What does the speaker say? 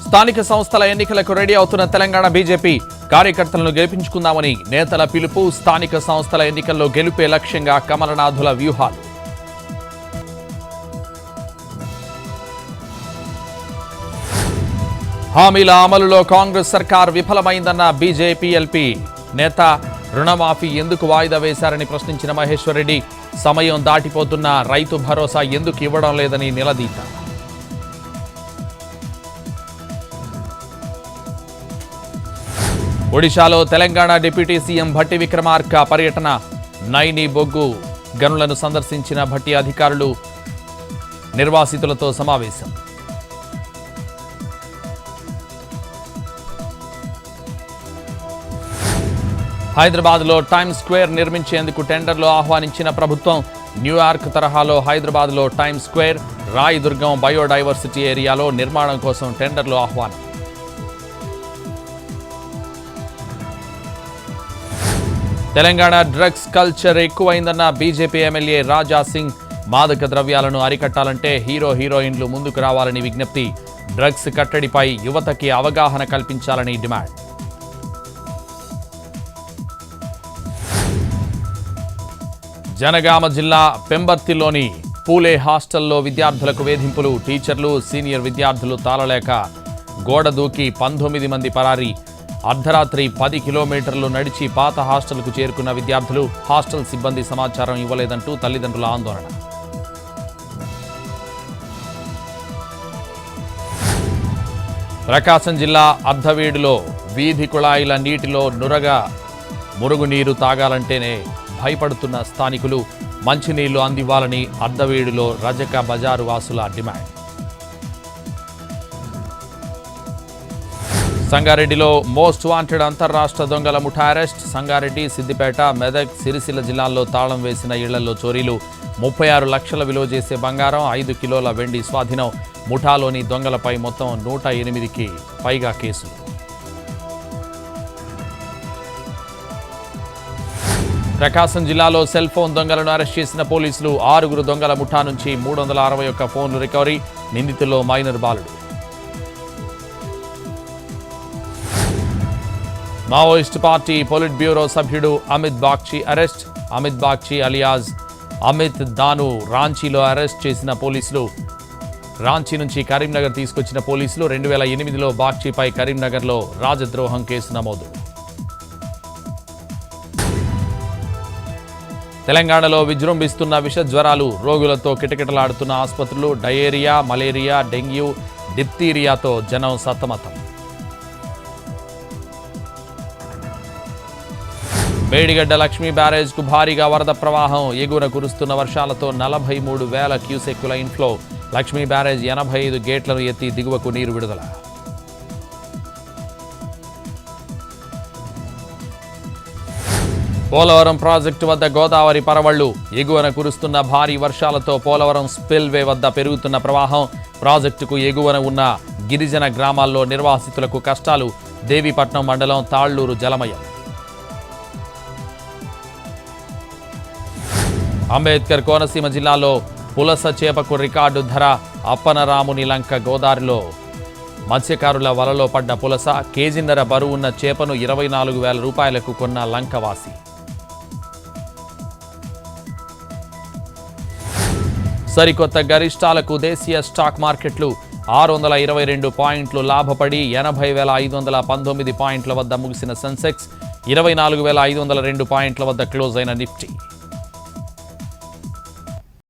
స్థానిక సంస్థల ఎన్నికలకు రెడీ అవుతున్న తెలంగాణ బీజేపీ కార్యకర్తలను గెలిపించుకుందామని నేతల పిలుపు. స్థానిక సంస్థల ఎన్నికల్లో గెలుపే లక్ష్యంగా కమలనాథుల వ్యూహాలు. హామీల అమలులో కాంగ్రెస్ సర్కార్ విఫలమైందన్న బీజేపీ నేత. రుణమాఫీ ఎందుకు వాయిదా వేశారని ప్రశ్నించిన మహేశ్వర్ రెడ్డి, సమయం దాటిపోతున్న రైతు భరోసా ఎందుకు ఇవ్వడం లేదని నిలదీత. ఒడిశాలో తెలంగాణ డిప్యూటీ సీఎం భట్టి విక్రమార్క పర్యటన. నైని బొగ్గు గనులను సందర్శించిన భట్టి అధికారులు నిర్వాసితులతో సమావేశం. హైదరాబాద్లో టైమ్స్ స్క్వేర్ నిర్మించేందుకు టెండర్లు ఆహ్వానించిన ప్రభుత్వం. న్యూయార్క్ తరహాలో హైదరాబాద్లో టైమ్స్ స్క్వేర్, రాయదుర్గం బయోడైవర్సిటీ ఏరియాలో నిర్మాణం కోసం టెండర్లు ఆహ్వానం. తెలంగాణ డ్రగ్స్ కల్చర్ ఎక్కువైందన్న బీజేపీ ఎమ్మెల్యే రాజా సింగ్. మాదక ద్రవ్యాలను అరికట్టాలంటే హీరోయిన్లు ముందుకు రావాలని విజ్ఞప్తి. డ్రగ్స్ కట్టడిపై యువతకి అవగాహన కల్పించాలని డిమాండ్. జనగామ జిల్లా పెంబర్తిలోని పూలే హాస్టల్లో విద్యార్థులకు వేధింపులు. టీచర్లు, సీనియర్ విద్యార్థులు తాళలేక గోడ దూకి 19 మంది పరారీ. అర్ధరాత్రి 10 కిలోమీటర్లు నడిచి పాత హాస్టల్కు చేరుకున్న విద్యార్థులు. హాస్టల్ సిబ్బంది సమాచారం ఇవ్వలేదంటూ తల్లిదండ్రుల ఆందోళన. ప్రకాశం జిల్లా అర్ధవీడులో వీధి కుళాయిల నీటిలో నురగ. మురుగునీరు తాగాలంటేనే భయపడుతున్న స్థానికులు. మంచినీళ్లు అందివ్వాలని అర్ధవీడులో రజక బజారు వాసుల డిమాండ్. సంగారెడ్డిలో మోస్ట్ వాంటెడ్ అంతర్రాష్ట్ర దొంగల ముఠా అరెస్ట్. సంగారెడ్డి, సిద్దిపేట, మెదక్, సిరిసిల్ల జిల్లాల్లో తాళం వేసిన ఇళ్లలో చోరీలు. 36 లక్షల విలువ చేసే బంగారం, 5 కిలోల వెండి స్వాధీనం. ముఠాలోని దొంగలపై మొత్తం 108కి పైగా కేసులు. ప్రకాశం జిల్లాలో సెల్ ఫోన్ దొంగలను అరెస్ట్ చేసిన పోలీసులు. 6 దొంగల ముఠా నుంచి 361 ఫోన్లు రికవరీ. నిందితుల్లో మైనర్ బాలుడు. మావోయిస్ట్ పార్టీ పొలిట్ బ్యూరో సభ్యుడు అమిత్ బాగ్చి అరెస్ట్. అమిత్ బాగ్చి అలియాజ్ అమిత్ దాను రాంచీలో అరెస్ట్ చేసిన పోలీసులు. రాంచీ నుంచి కరీంనగర్ తీసుకొచ్చిన పోలీసులు. 2008లో బాగ్చిపై కరీంనగర్లో రాజద్రోహం కేసు నమోదు. తెలంగాణలో విజృంభిస్తున్న విష జ్వరాలు. రోగులతో కిటకిటలాడుతున్న ఆసుపత్రులు. డయేరియా, మలేరియా, డెంగ్యూ, డిప్తీరియాతో జనం సతమతం. మేడిగడ్డ లక్ష్మీ బ్యారేజ్కు భారీగా వరద ప్రవాహం. ఎగువన కురుస్తున్న వర్షాలతో 43,000 క్యూసెక్కుల ఇన్ఫ్లో. లక్ష్మీ బ్యారేజ్ 85 గేట్లను ఎత్తి దిగువకు నీరు విడుదల. పోలవరం ప్రాజెక్టు వద్ద గోదావరి పరవళ్లు. ఎగువన కురుస్తున్న భారీ వర్షాలతో పోలవరం స్పిల్వే వద్ద పెరుగుతున్న ప్రవాహం. ప్రాజెక్టుకు ఎగువన ఉన్న గిరిజన గ్రామాల్లో నిర్వాసితులకు కష్టాలు. దేవీపట్నం మండలం తాళ్లూరు జలమయం. అంబేద్కర్ కోనసీమ జిల్లాలో పులస చేపకు రికార్డు ధర. అప్పనరాముని లంక గోదావరిలో మత్స్యకారుల వలలో పడ్డ పులస. కేజీన్నర బరువున్న చేపను 24,000 రూపాయలకు కొన్న లంకవాసి. సరికొత్త గరిష్టాలకు దేశీయ స్టాక్ మార్కెట్లు. 622 పాయింట్లు లాభపడి 80,519 పాయింట్ల వద్ద ముగిసిన సెన్సెక్స్. 24,502 పాయింట్ల వద్ద క్లోజ్ అయిన నిఫ్టీ.